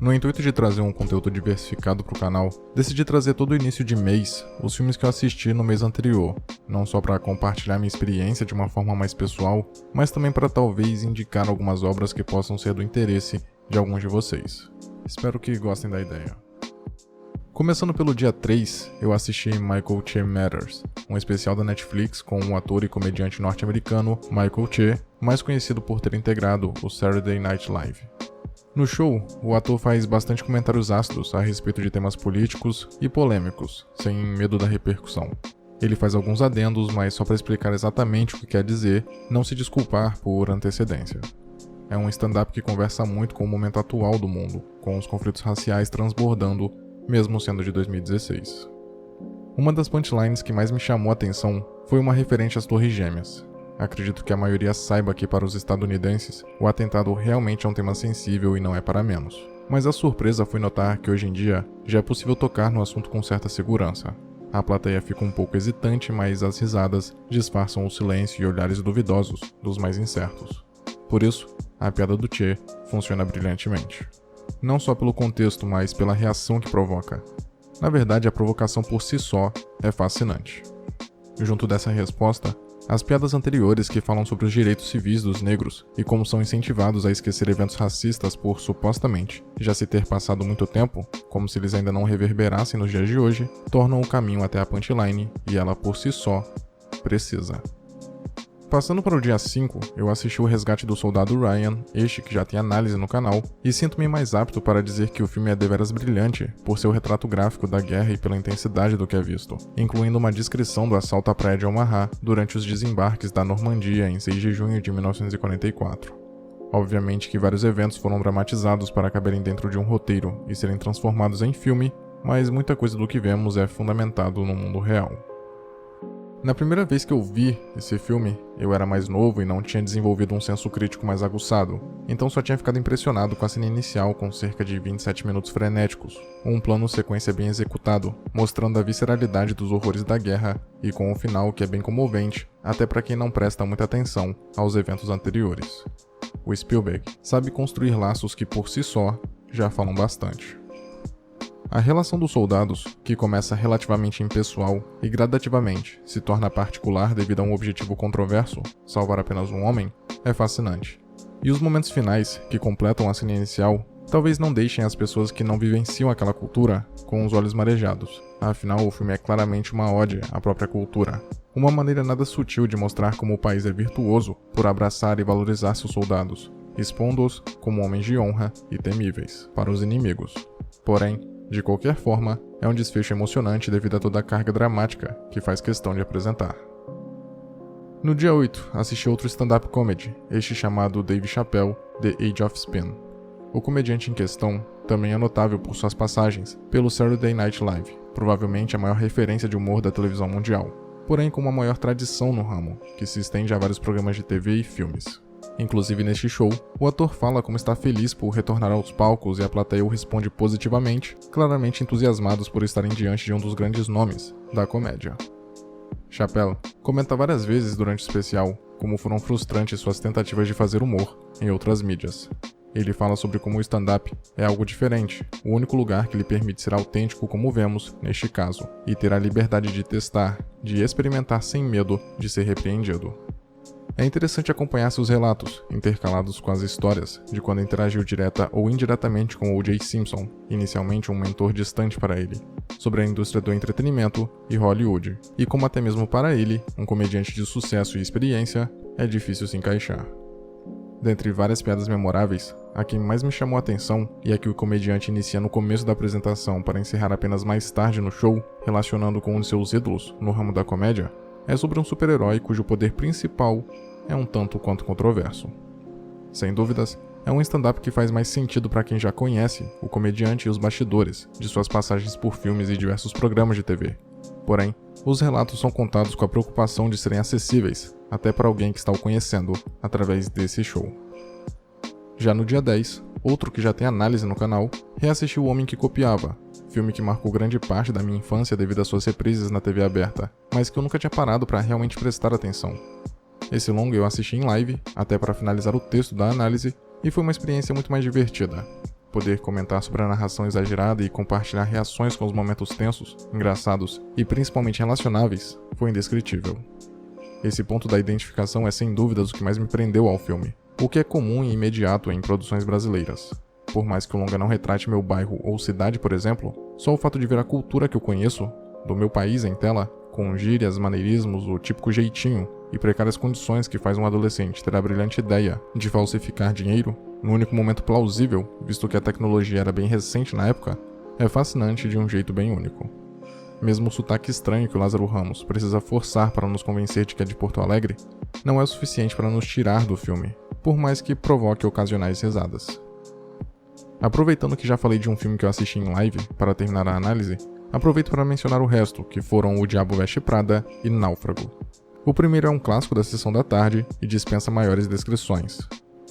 No intuito de trazer um conteúdo diversificado para o canal, decidi trazer todo o início de mês os filmes que eu assisti no mês anterior, não só para compartilhar minha experiência de uma forma mais pessoal, mas também para talvez indicar algumas obras que possam ser do interesse de alguns de vocês. Espero que gostem da ideia. Começando pelo dia 3, eu assisti Michael Che Matters, um especial da Netflix com o ator e comediante norte-americano Michael Che, mais conhecido por ter integrado o Saturday Night Live. No show, o ator faz bastante comentários ácidos a respeito de temas políticos e polêmicos, sem medo da repercussão. Ele faz alguns adendos, mas só para explicar exatamente o que quer dizer, não se desculpar por antecedência. É um stand-up que conversa muito com o momento atual do mundo, com os conflitos raciais transbordando, mesmo sendo de 2016. Uma das punchlines que mais me chamou a atenção foi uma referente às Torres Gêmeas. Acredito que a maioria saiba que para os estadunidenses, o atentado realmente é um tema sensível e não é para menos. Mas a surpresa foi notar que hoje em dia já é possível tocar no assunto com certa segurança. A plateia fica um pouco hesitante, mas as risadas disfarçam o silêncio e olhares duvidosos dos mais incertos. Por isso, a piada do Che funciona brilhantemente. Não só pelo contexto, mas pela reação que provoca. Na verdade, a provocação por si só é fascinante. Junto dessa resposta, as piadas anteriores que falam sobre os direitos civis dos negros e como são incentivados a esquecer eventos racistas por, supostamente, já se ter passado muito tempo, como se eles ainda não reverberassem nos dias de hoje, tornam o caminho até a punchline e ela por si só precisa. Passando para o dia 5, eu assisti o Resgate do Soldado Ryan, este que já tem análise no canal, e sinto-me mais apto para dizer que o filme é deveras brilhante por seu retrato gráfico da guerra e pela intensidade do que é visto, incluindo uma descrição do assalto à praia de Omaha durante os desembarques da Normandia em 6 de junho de 1944. Obviamente que vários eventos foram dramatizados para caberem dentro de um roteiro e serem transformados em filme, mas muita coisa do que vemos é fundamentado no mundo real. Na primeira vez que eu vi esse filme, eu era mais novo e não tinha desenvolvido um senso crítico mais aguçado, então só tinha ficado impressionado com a cena inicial com cerca de 27 minutos frenéticos, um plano sequência bem executado, mostrando a visceralidade dos horrores da guerra e com um final que é bem comovente, até para quem não presta muita atenção aos eventos anteriores. O Spielberg sabe construir laços que por si só já falam bastante. A relação dos soldados, que começa relativamente impessoal e gradativamente se torna particular devido a um objetivo controverso, salvar apenas um homem, é fascinante. E os momentos finais, que completam a cena inicial, talvez não deixem as pessoas que não vivenciam aquela cultura com os olhos marejados. Afinal, o filme é claramente uma ode à própria cultura. Uma maneira nada sutil de mostrar como o país é virtuoso por abraçar e valorizar seus soldados, expondo-os como homens de honra e temíveis para os inimigos. Porém, de qualquer forma, é um desfecho emocionante devido a toda a carga dramática que faz questão de apresentar. No dia 8, assisti outro stand-up comedy, este chamado Dave Chappelle, The Age of Spin. O comediante em questão também é notável por suas passagens pelo Saturday Night Live, provavelmente a maior referência de humor da televisão mundial, porém com uma maior tradição no ramo, que se estende a vários programas de TV e filmes. Inclusive neste show, o ator fala como está feliz por retornar aos palcos e a plateia o responde positivamente, claramente entusiasmados por estarem diante de um dos grandes nomes da comédia. Chappelle comenta várias vezes durante o especial como foram frustrantes suas tentativas de fazer humor em outras mídias. Ele fala sobre como o stand-up é algo diferente, o único lugar que lhe permite ser autêntico como vemos neste caso, e ter a liberdade de testar, de experimentar sem medo de ser repreendido. É interessante acompanhar seus relatos, intercalados com as histórias de quando interagiu direta ou indiretamente com O.J. Simpson, inicialmente um mentor distante para ele, sobre a indústria do entretenimento e Hollywood, e como até mesmo para ele, um comediante de sucesso e experiência, é difícil se encaixar. Dentre várias piadas memoráveis, a que mais me chamou a atenção e a que o comediante inicia no começo da apresentação para encerrar apenas mais tarde no show, relacionando com um de seus ídolos no ramo da comédia, é sobre um super-herói cujo poder principal é um tanto quanto controverso. Sem dúvidas, é um stand-up que faz mais sentido para quem já conhece o comediante e os bastidores de suas passagens por filmes e diversos programas de TV. Porém, os relatos são contados com a preocupação de serem acessíveis até para alguém que está o conhecendo através desse show. Já no dia 10, outro que já tem análise no canal, reassisti O Homem que Copiava, filme que marcou grande parte da minha infância devido às suas reprises na TV aberta, mas que eu nunca tinha parado para realmente prestar atenção. Esse longa eu assisti em live, até para finalizar o texto da análise, e foi uma experiência muito mais divertida. poder comentar sobre a narração exagerada e compartilhar reações com os momentos tensos, engraçados e principalmente relacionáveis, foi indescritível. Esse ponto da identificação é sem dúvidas o que mais me prendeu ao filme, o que é comum e imediato em produções brasileiras. Por mais que o longa não retrate meu bairro ou cidade, por exemplo, só o fato de ver a cultura que eu conheço, do meu país em tela, com gírias, maneirismos, o típico jeitinho e precárias condições que faz um adolescente ter a brilhante ideia de falsificar dinheiro, no único momento plausível, visto que a tecnologia era bem recente na época, é fascinante de um jeito bem único. Mesmo o sotaque estranho que o Lázaro Ramos precisa forçar para nos convencer de que é de Porto Alegre, não é o suficiente para nos tirar do filme, por mais que provoque ocasionais risadas. Aproveitando que já falei de um filme que eu assisti em live, para terminar a análise, aproveito para mencionar o resto, que foram O Diabo Veste Prada e Náufrago. O primeiro é um clássico da sessão da tarde e dispensa maiores descrições.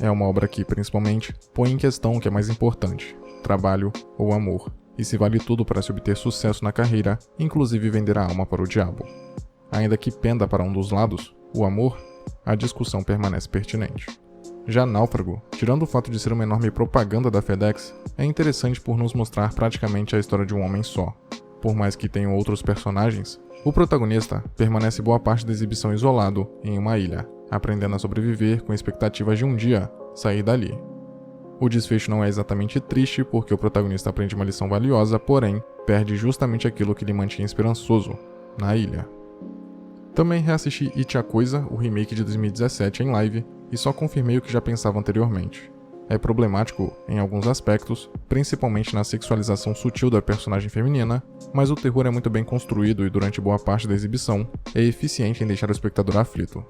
É uma obra que, principalmente, põe em questão o que é mais importante, trabalho ou amor, e se vale tudo para se obter sucesso na carreira, inclusive vender a alma para o diabo. Ainda que penda para um dos lados, o amor, a discussão permanece pertinente. Já Náufrago, tirando o fato de ser uma enorme propaganda da FedEx, é interessante por nos mostrar praticamente a história de um homem só. Por mais que tenham outros personagens, o protagonista permanece boa parte da exibição isolado em uma ilha, aprendendo a sobreviver com expectativas de um dia sair dali. O desfecho não é exatamente triste porque o protagonista aprende uma lição valiosa, porém, perde justamente aquilo que lhe mantinha esperançoso, na ilha. Também reassisti It a Coisa, o remake de 2017 em live, e só confirmei o que já pensava anteriormente. É problemático em alguns aspectos, principalmente na sexualização sutil da personagem feminina, mas o terror é muito bem construído e durante boa parte da exibição é eficiente em deixar o espectador aflito.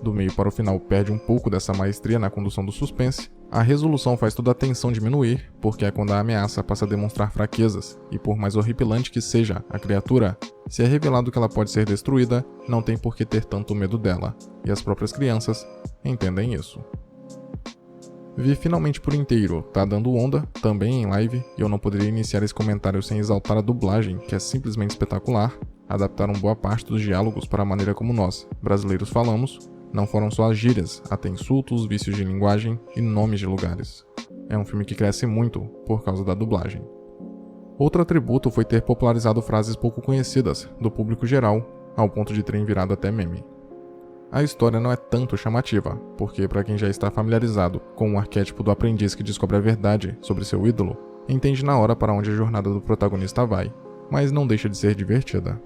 Do meio para o final perde um pouco dessa maestria na condução do suspense, a resolução faz toda a tensão diminuir, porque é quando a ameaça passa a demonstrar fraquezas, e por mais horripilante que seja a criatura, se é revelado que ela pode ser destruída, não tem por que ter tanto medo dela, e as próprias crianças entendem isso. Vi finalmente por inteiro Tá Dando Onda, também em live, e eu não poderia iniciar esse comentário sem exaltar a dublagem, que é simplesmente espetacular. Adaptaram boa parte dos diálogos para a maneira como nós, brasileiros, falamos. Não foram só as gírias, até insultos, vícios de linguagem e nomes de lugares. É um filme que cresce muito por causa da dublagem. Outro atributo foi ter popularizado frases pouco conhecidas do público geral, ao ponto de terem virado até meme. A história não é tanto chamativa, porque para quem já está familiarizado com o arquétipo do aprendiz que descobre a verdade sobre seu ídolo, entende na hora para onde a jornada do protagonista vai, mas não deixa de ser divertida.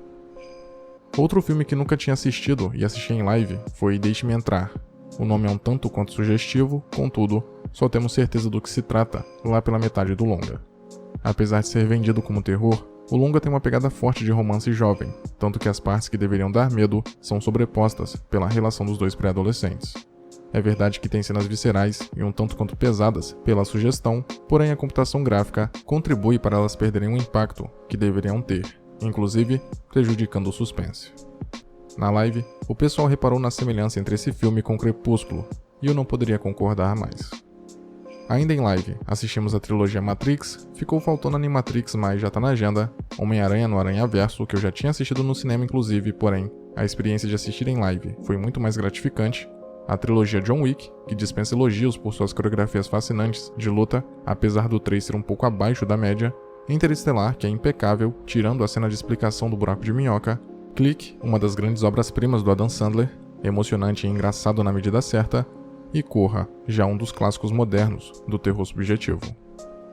Outro filme que nunca tinha assistido e assisti em live foi Deixe-me Entrar. O nome é um tanto quanto sugestivo, contudo, só temos certeza do que se trata lá pela metade do longa. Apesar de ser vendido como terror, o longa tem uma pegada forte de romance jovem, tanto que as partes que deveriam dar medo são sobrepostas pela relação dos dois pré-adolescentes. É verdade que tem cenas viscerais e um tanto quanto pesadas pela sugestão, porém a computação gráfica contribui para elas perderem o impacto que deveriam ter, inclusive prejudicando o suspense. Na live, o pessoal reparou na semelhança entre esse filme com Crepúsculo, e eu não poderia concordar mais. Ainda em live, assistimos a trilogia Matrix, ficou faltando Animatrix, mas já tá na agenda, Homem-Aranha no Aranhaverso, que eu já tinha assistido no cinema inclusive, porém, a experiência de assistir em live foi muito mais gratificante, a trilogia John Wick, que dispensa elogios por suas coreografias fascinantes de luta, apesar do 3 ser um pouco abaixo da média, Interestelar, que é impecável, tirando a cena de explicação do buraco de minhoca, Click, uma das grandes obras-primas do Adam Sandler, emocionante e engraçado na medida certa, e Corra, já um dos clássicos modernos do terror subjetivo.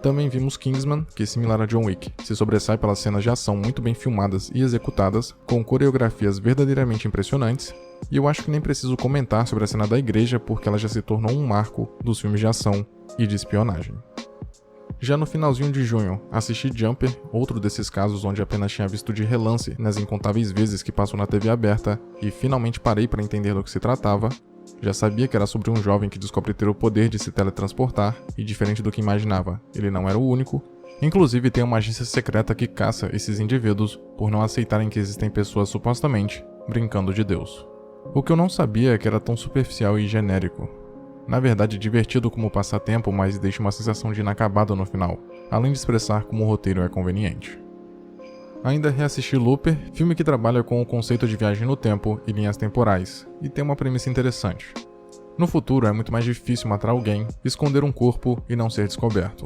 Também vimos Kingsman, que similar a John Wick, se sobressai pelas cenas de ação muito bem filmadas e executadas, com coreografias verdadeiramente impressionantes, e eu acho que nem preciso comentar sobre a cena da igreja porque ela já se tornou um marco dos filmes de ação e de espionagem. Já no finalzinho de junho, assisti Jumper, outro desses casos onde apenas tinha visto de relance nas incontáveis vezes que passou na TV aberta, e finalmente parei para entender do que se tratava. Já sabia que era sobre um jovem que descobre ter o poder de se teletransportar, e diferente do que imaginava, ele não era o único. Inclusive tem uma agência secreta que caça esses indivíduos por não aceitarem que existem pessoas supostamente brincando de Deus. O que eu não sabia é que era tão superficial e genérico. Na verdade, divertido como passatempo, mas deixa uma sensação de inacabado no final, além de expressar como o roteiro é conveniente. Ainda reassisti Looper, filme que trabalha com o conceito de viagem no tempo e linhas temporais, e tem uma premissa interessante. No futuro é muito mais difícil matar alguém, esconder um corpo e não ser descoberto.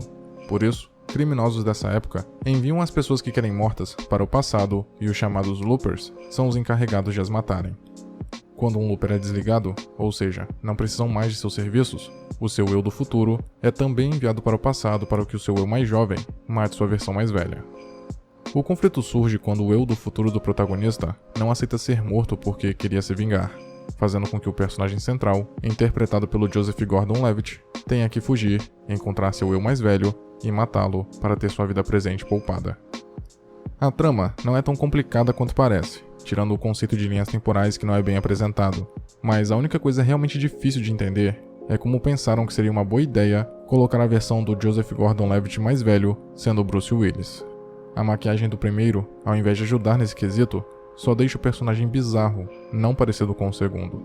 Por isso, criminosos dessa época enviam as pessoas que querem mortas para o passado e os chamados loopers são os encarregados de as matarem. Quando um looper é desligado, ou seja, não precisam mais de seus serviços, o seu eu do futuro é também enviado para o passado para que o seu eu mais jovem mate sua versão mais velha. O conflito surge quando o eu do futuro do protagonista não aceita ser morto porque queria se vingar, fazendo com que o personagem central, interpretado pelo Joseph Gordon-Levitt, tenha que fugir, encontrar seu eu mais velho e matá-lo para ter sua vida presente poupada. A trama não é tão complicada quanto parece, tirando o conceito de linhas temporais que não é bem apresentado, mas a única coisa realmente difícil de entender é como pensaram que seria uma boa ideia colocar a versão do Joseph Gordon-Levitt mais velho sendo Bruce Willis. A maquiagem do primeiro, ao invés de ajudar nesse quesito, só deixa o personagem bizarro, não parecido com o segundo.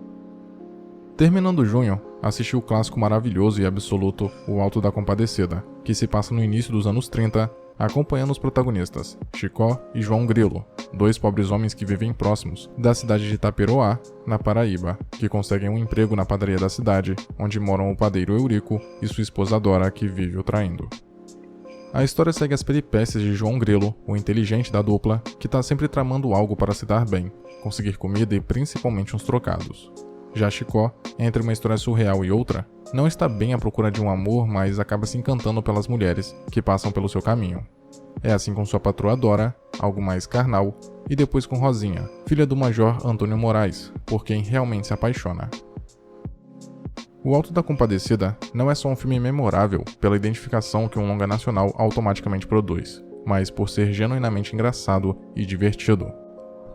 Terminando junho, assisti o clássico maravilhoso e absoluto O Alto da Compadecida, que se passa no início dos anos 30, acompanhando os protagonistas, Chicó e João Grilo, dois pobres homens que vivem próximos da cidade de Itaperoá, na Paraíba, que conseguem um emprego na padaria da cidade, onde moram o padeiro Eurico e sua esposa Dora, que vive o traindo. A história segue as peripécias de João Grilo, o inteligente da dupla, que está sempre tramando algo para se dar bem, conseguir comida e principalmente uns trocados. Já Chicó, entre uma história surreal e outra, não está bem à procura de um amor, mas acaba se encantando pelas mulheres que passam pelo seu caminho. É assim com sua patroa Dora, algo mais carnal, e depois com Rosinha, filha do Major Antônio Moraes, por quem realmente se apaixona. O Alto da Compadecida não é só um filme memorável pela identificação que um longa nacional automaticamente produz, mas por ser genuinamente engraçado e divertido.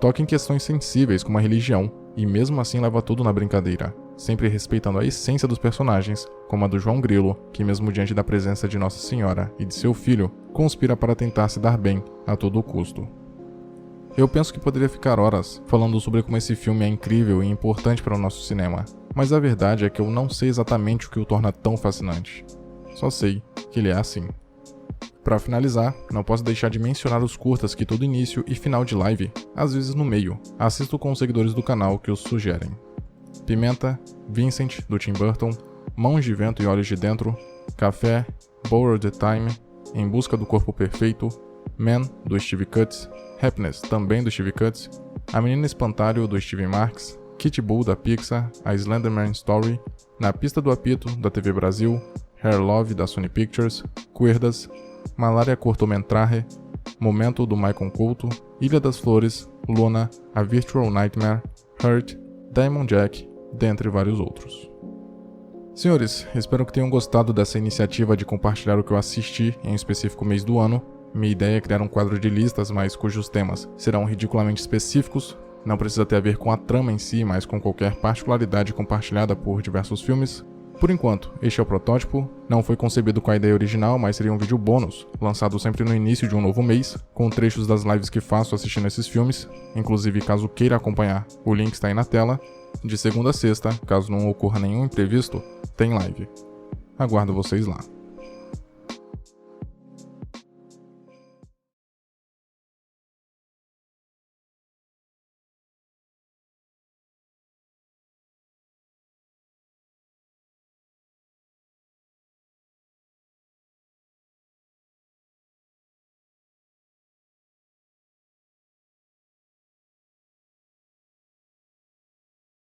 Toca em questões sensíveis como a religião, e mesmo assim leva tudo na brincadeira, sempre respeitando a essência dos personagens, como a do João Grilo, que mesmo diante da presença de Nossa Senhora e de seu filho, conspira para tentar se dar bem a todo custo. Eu penso que poderia ficar horas falando sobre como esse filme é incrível e importante para o nosso cinema, mas a verdade é que eu não sei exatamente o que o torna tão fascinante. Só sei que ele é assim. Para finalizar, não posso deixar de mencionar os curtas que todo início e final de live, às vezes no meio, assisto com os seguidores do canal que os sugerem. Pimenta, Vincent, do Tim Burton, Mãos de Vento e Olhos de Dentro, Café, Borrowed Time, Em Busca do Corpo Perfeito, Man, do Steve Cutts, Happiness, também do Steve Cutts, A Menina Espantalho, do Steven Marks, Kit Bull, da Pixar, A Slenderman Story, Na Pista do Apito, da TV Brasil, Hair Love, da Sony Pictures, Cuerdas, Malária Cortometraje, Momento, do Michael Couto, Ilha das Flores, Luna, A Virtual Nightmare, Hurt, Diamond Jack, dentre vários outros. Senhores, espero que tenham gostado dessa iniciativa de compartilhar o que eu assisti em um específico mês do ano. Minha ideia é criar um quadro de listas, mas cujos temas serão ridiculamente específicos, não precisa ter a ver com a trama em si, mas com qualquer particularidade compartilhada por diversos filmes. Por enquanto, este é o protótipo, não foi concebido com a ideia original, mas seria um vídeo bônus, lançado sempre no início de um novo mês, com trechos das lives que faço assistindo esses filmes, inclusive caso queira acompanhar, o link está aí na tela. De segunda a sexta, caso não ocorra nenhum imprevisto, tem live. Aguardo vocês lá.